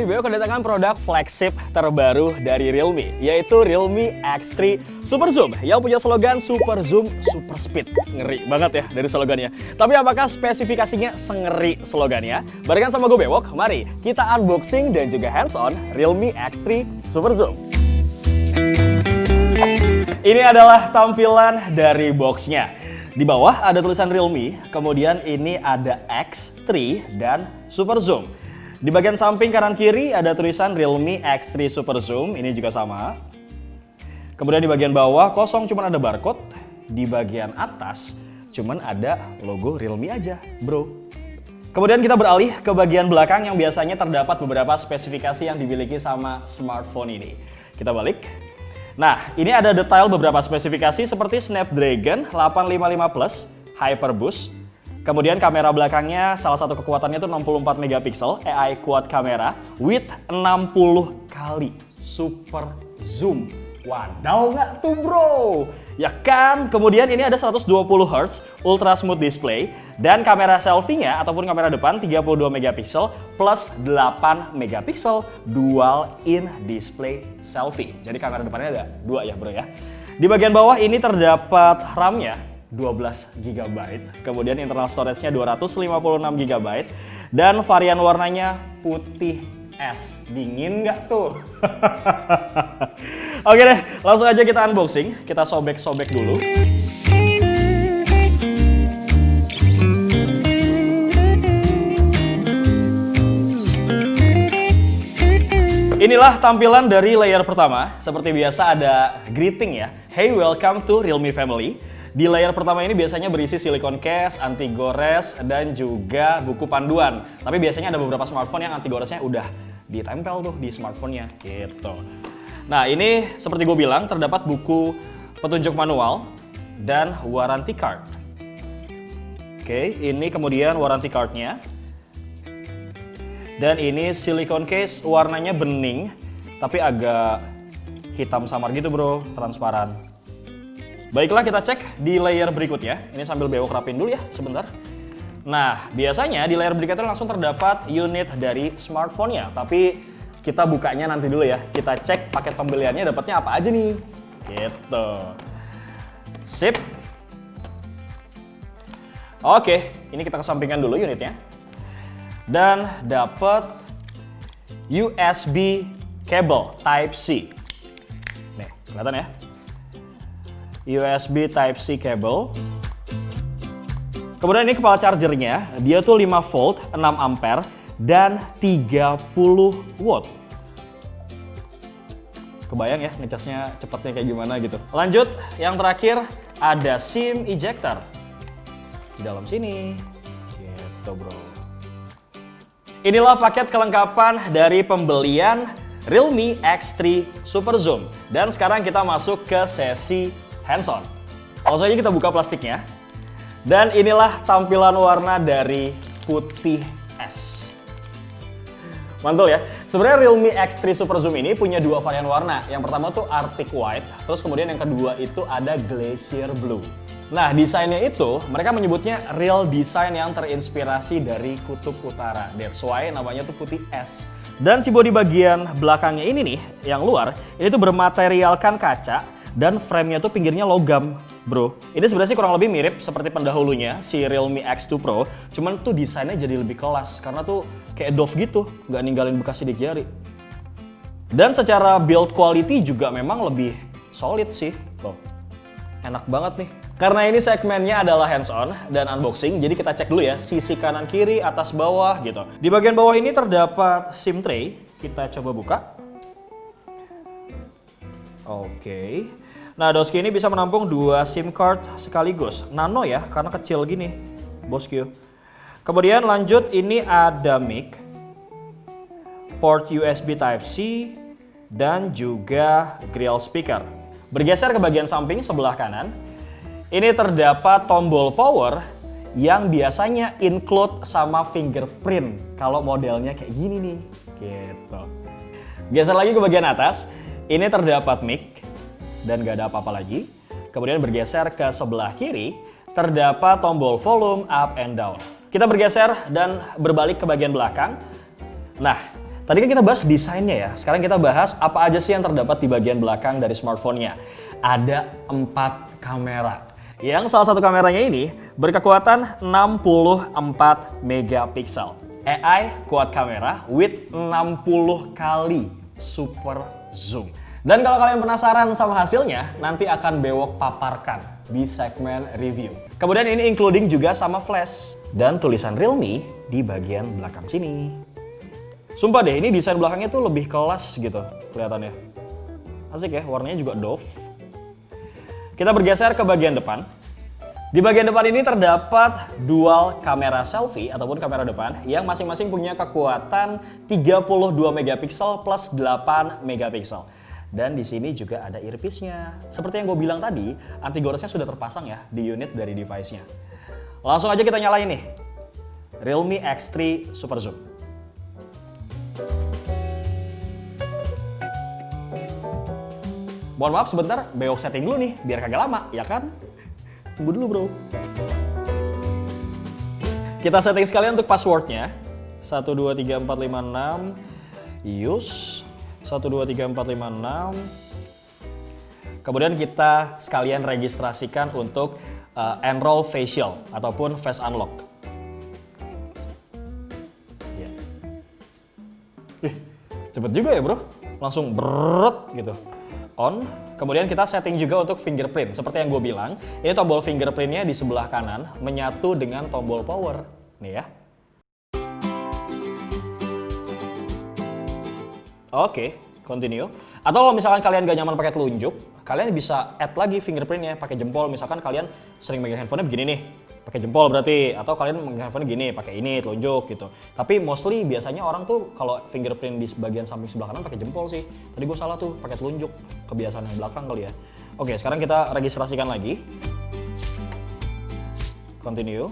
ini Beo kedatangan produk flagship terbaru dari Realme, yaitu Realme X3 Super Zoom yang punya slogan Super Zoom Super Speed. Ngeri banget ya dari slogannya. Tapi apakah spesifikasinya sengeri slogannya? Barengan sama gue Bewok, mari kita unboxing dan juga hands-on Realme X3 Super Zoom. Ini adalah tampilan dari boxnya. Di bawah ada tulisan Realme, kemudian ini ada X3 dan Super Zoom. Di bagian samping kanan kiri ada tulisan Realme X3 Super Zoom, ini juga sama. Kemudian di bagian bawah kosong, cuman ada barcode. Di bagian atas cuman ada logo Realme aja, bro. Kemudian kita beralih ke bagian belakang yang biasanya terdapat beberapa spesifikasi yang dimiliki sama smartphone ini. Kita balik. Nah, ini ada detail beberapa spesifikasi seperti Snapdragon 855 Plus Hyperboost. Kemudian kamera belakangnya salah satu kekuatannya itu 64 megapiksel AI quad kamera with 60 kali super zoom. Wadaw nggak tuh bro? Ya kan? Kemudian ini ada 120 Hz ultra smooth display dan kamera selfie-nya ataupun kamera depan 32 megapiksel plus 8 megapiksel dual in display selfie. Jadi kamera depannya ada 2 ya bro ya. Di bagian bawah ini terdapat RAM-nya 12 GB, kemudian internal storage-nya 256 GB, dan varian warnanya putih es. Dingin nggak tuh? Oke deh, langsung aja kita unboxing, kita sobek-sobek dulu. Inilah tampilan dari layer pertama. Seperti biasa ada greeting ya. Hey, welcome to Realme family. Di layer pertama ini biasanya berisi silikon case, anti gores, dan juga buku panduan. Tapi biasanya ada beberapa smartphone yang anti goresnya udah ditempel tuh di smartphone-nya gitu. Nah ini seperti gue bilang terdapat buku petunjuk manual dan warranty card. Oke, ini kemudian warranty card-nya. Dan ini silikon case warnanya bening, tapi agak hitam samar gitu bro, transparan. Baiklah kita cek di layer berikutnya. Ini sambil Bewok rapin dulu ya sebentar. Nah biasanya di layer berikutnya langsung terdapat unit dari smartphone-nya. Tapi kita bukanya nanti dulu ya. Kita cek paket pembeliannya dapatnya apa aja nih. Gitu. Sip. Oke, ini kita kesampingkan dulu unitnya. Dan dapat USB cable Type-C. Nih, kelihatan ya. USB Type-C cable. Kemudian ini kepala chargernya, dia tuh 5 volt, 6 ampere, dan 30 watt. Kebayang ya ngecasnya cepatnya kayak gimana gitu. Lanjut, yang terakhir ada SIM ejector. Di dalam sini. Gitu bro. Inilah paket kelengkapan dari pembelian Realme X3 Super Zoom. Dan sekarang kita masuk ke sesi hands-on. Langsung aja kita buka plastiknya. Dan inilah tampilan warna dari putih es. Mantul ya. Sebenarnya Realme X3 Super Zoom ini punya 2 varian warna. Yang pertama tuh Arctic White, terus kemudian yang kedua itu ada Glacier Blue. Nah, desainnya itu mereka menyebutnya real design yang terinspirasi dari kutub utara. That's why namanya tuh putih es. Dan si bodi bagian belakangnya ini nih, yang luar, ini tuh bermaterialkan kaca. Dan frame-nya tuh pinggirnya logam, bro. Ini sebenarnya sih kurang lebih mirip seperti pendahulunya, si Realme X2 Pro. Cuman tuh desainnya jadi lebih kelas, karena tuh kayak doff gitu, nggak ninggalin bekas sidik jari. Dan secara build quality juga memang lebih solid sih. Tuh, enak banget nih. Karena ini segmennya adalah hands-on dan unboxing, jadi kita cek dulu ya, sisi kanan kiri, atas bawah gitu. Di bagian bawah ini terdapat SIM tray, kita coba buka. Oke. Nah, doski ini bisa menampung 2 SIM card sekaligus. Nano ya, karena kecil gini, bosku. Kemudian lanjut, ini ada mic, port USB Type-C, dan juga grill speaker. Bergeser ke bagian samping sebelah kanan, ini terdapat tombol power yang biasanya include sama fingerprint kalau modelnya kayak gini nih. Gitu. Geser lagi ke bagian atas, ini terdapat mic. Dan gak ada apa-apa lagi. Kemudian bergeser ke sebelah kiri, terdapat tombol volume up and down. Kita bergeser dan berbalik ke bagian belakang. Nah, Tadi kan kita bahas desainnya ya, sekarang kita bahas apa aja sih yang terdapat di bagian belakang dari smartphone-nya. Ada 4 kamera. Yang salah satu kameranya ini berkekuatan 64 megapiksel. AI quad kamera with 60 kali super zoom. Dan kalau kalian penasaran sama hasilnya, nanti akan Bewok paparkan di segmen review. Kemudian ini including juga sama flash dan tulisan Realme di bagian belakang sini. Sumpah deh, ini desain belakangnya tuh lebih kelas gitu kelihatannya. Asik ya, warnanya juga doff. Kita bergeser ke bagian depan. Di bagian depan ini terdapat dual kamera selfie ataupun kamera depan yang masing-masing punya kekuatan 32 megapiksel plus 8 megapiksel. Dan di sini juga ada earpiece-nya. Seperti yang gue bilang tadi, anti goresnya sudah terpasang ya di unit dari device-nya. Langsung aja kita nyalain nih. Realme X3 Super Zoom. Mohon maaf sebentar, Bewok setting dulu nih biar kagak lama, ya kan? Tunggu dulu bro. Kita setting sekalian untuk passwordnya. 123456 use 123456. Kemudian kita sekalian registrasikan untuk enroll facial ataupun face unlock. Ya. Cepet juga ya bro, langsung brrrr gitu. On. Kemudian kita setting juga untuk fingerprint. Seperti yang gue bilang, ini tombol fingerprintnya di sebelah kanan menyatu dengan tombol power. Nih ya. Oke, continue. Atau kalau misalkan kalian gak nyaman pakai telunjuk, kalian bisa add lagi fingerprintnya pakai jempol. Misalkan kalian sering megang handphonenya begini nih, pakai jempol berarti. Atau kalian megang handphonenya gini, pakai ini telunjuk gitu. Tapi mostly biasanya orang tuh kalau fingerprint di bagian samping sebelah kanan pakai jempol sih. Tadi gue salah tuh, pakai telunjuk. Kebiasaan yang belakang kali ya. Oke, sekarang kita registrasikan lagi. Continue.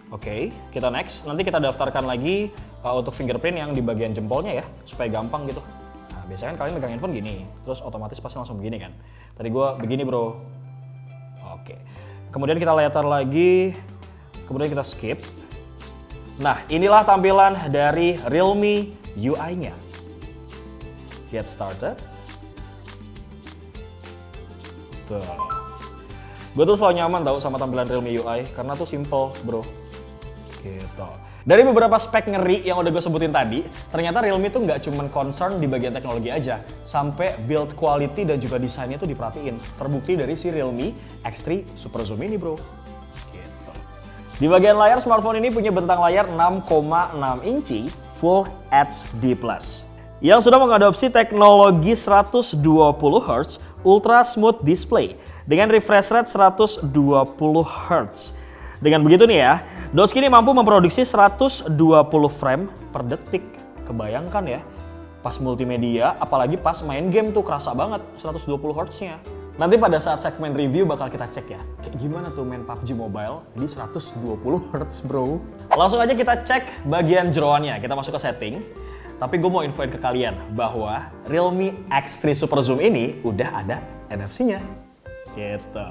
Oke, kita next. Nanti kita daftarkan lagi untuk fingerprint yang di bagian jempolnya ya, supaya gampang gitu. Nah, biasanya kan kalian megang handphone gini, terus otomatis pasti langsung begini kan. Tadi gue begini bro. Oke. Kemudian kita latar lagi, kemudian kita skip. Nah, inilah tampilan dari Realme UI-nya. Get started. Tuh. Gue tuh selalu nyaman tau sama tampilan Realme UI, karena tuh simple bro. Gitu. Dari beberapa spek ngeri yang udah gue sebutin tadi, ternyata Realme tuh nggak cuma concern di bagian teknologi aja, sampai build quality dan juga desainnya tuh diperhatiin. Terbukti dari si Realme X3 Super Zoom ini bro. Gitu. Di bagian layar, smartphone ini punya bentang layar 6,6 inci Full HD+, yang sudah mengadopsi teknologi 120 Hz Ultra Smooth Display dengan refresh rate 120 Hz. Dengan begitu nih ya, Doski ini mampu memproduksi 120 frame per detik. Kebayangkan ya, pas multimedia, apalagi pas main game tuh kerasa banget 120 Hz-nya. Nanti pada saat segmen review bakal kita cek ya, kayak gimana tuh main PUBG Mobile di 120 Hz bro. Langsung aja kita cek bagian jeroannya, kita masuk ke setting. Tapi gue mau infoin ke kalian bahwa Realme X3 Super Zoom ini udah ada NFC-nya. Gitu.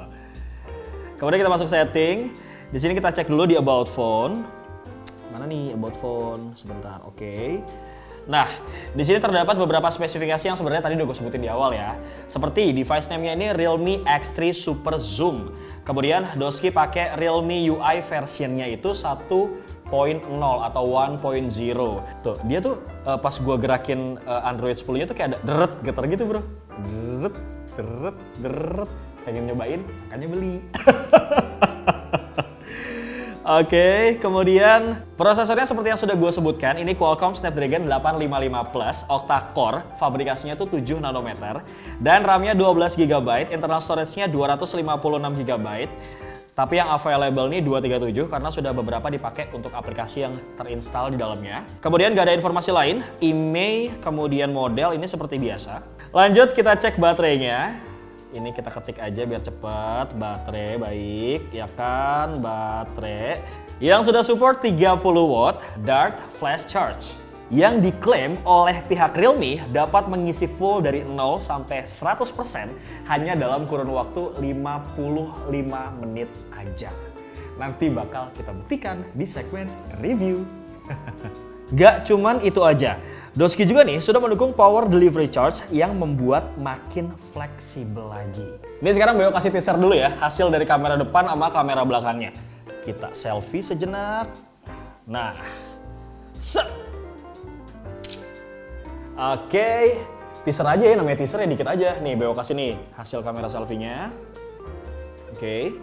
Kemudian kita masuk setting. Di sini kita cek dulu di About Phone. Mana nih About Phone? Sebentar, oke. Nah, di sini terdapat beberapa spesifikasi yang sebenarnya tadi udah gue sebutin di awal ya. Seperti device name-nya ini Realme X3 Super Zoom. Kemudian Doski pakai Realme UI versionnya itu 1.0 atau 1.0. Tuh, dia tuh pas gue gerakin Android 10-nya tuh kayak ada deret getar gitu bro. Deret, deret, deret. Pengen nyobain, makanya beli. Oke, kemudian prosesornya seperti yang sudah gue sebutkan, ini Qualcomm Snapdragon 855 Plus octa-core, fabrikasinya tuh 7 nanometer, dan RAM-nya 12 GB, internal storage-nya 256 GB, tapi yang available nih 237 karena sudah beberapa dipakai untuk aplikasi yang terinstall di dalamnya. Kemudian gak ada informasi lain, IMEI, kemudian model ini seperti biasa. Lanjut kita cek baterainya. Ini kita ketik aja biar cepet, baterai baik, ya kan, baterai yang sudah support 30 watt Dart Flash Charge yang diklaim oleh pihak Realme dapat mengisi full dari 0 sampai 100% hanya dalam kurun waktu 55 menit aja. Nanti bakal kita buktikan di segmen review. Gak cuman itu aja. Doski juga nih sudah mendukung power delivery charge yang membuat makin fleksibel lagi. Ini sekarang Beo kasih teaser dulu ya, hasil dari kamera depan sama kamera belakangnya. Kita selfie sejenak. Nah, set. Oke, teaser aja ya, namanya teaser ya dikit aja. Nih Beo kasih nih hasil kamera selfie-nya. Oke.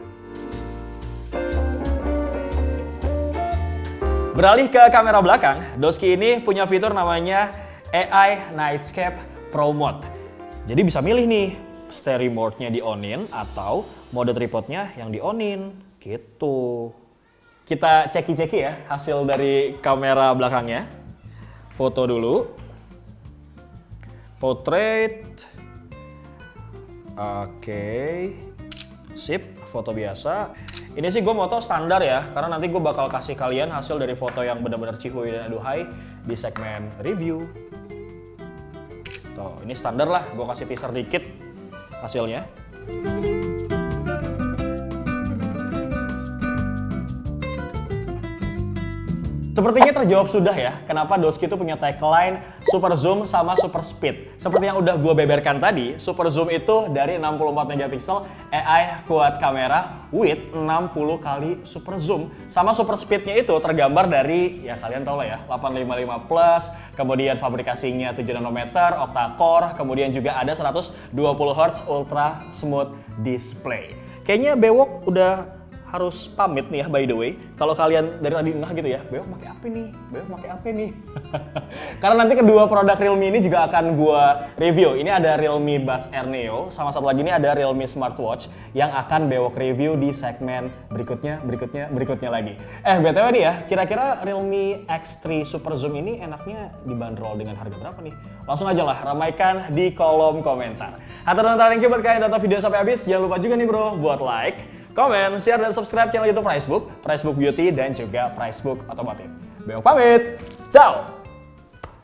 Beralih ke kamera belakang, Doski ini punya fitur namanya AI Nightscape Pro Mode. Jadi bisa milih nih, stereo mode-nya di-on-in atau mode tripodnya yang di-on-in, gitu. Kita ceki-ceki ya hasil dari kamera belakangnya. Foto dulu. Portrait. Oke. Sip, foto biasa. Ini sih gue moto standar ya, karena nanti gue bakal kasih kalian hasil dari foto yang benar-benar cihuy dan aduhai di segmen review. Tuh, ini standar lah, gue kasih teaser dikit hasilnya. Sepertinya terjawab sudah ya, kenapa Doski itu punya tagline Super Zoom sama Super Speed. Seperti yang udah gue beberkan tadi, Super Zoom itu dari 64 megapiksel AI quad kamera with 60 kali Super Zoom. Sama Super Speednya itu tergambar dari, ya kalian tau lah ya, 855 Plus, kemudian fabrikasinya 7 nanometer, octa-core, kemudian juga ada 120 Hz Ultra Smooth Display. Kayaknya Bewok udah harus pamit nih ya, by the way. Kalau kalian dari tadi ngeh gitu ya, Bewok pakai apa nih? Bewok pakai apa nih? Karena nanti kedua produk Realme ini juga akan gua review. Ini ada Realme Buds Air Neo, sama satu lagi ini ada Realme Smartwatch yang akan Bewok review di segmen berikutnya lagi. BTW nih ya, kira-kira Realme X3 Super Zoom ini enaknya dibanderol dengan harga berapa nih? Langsung aja lah, ramaikan di kolom komentar. Atau thank you buat kalian yang nonton video sampai habis. Jangan lupa juga nih bro, buat like, komen, share, dan subscribe channel YouTube Pricebook Beauty, dan juga Pricebook Otomotif. Bewok pamit, ciao!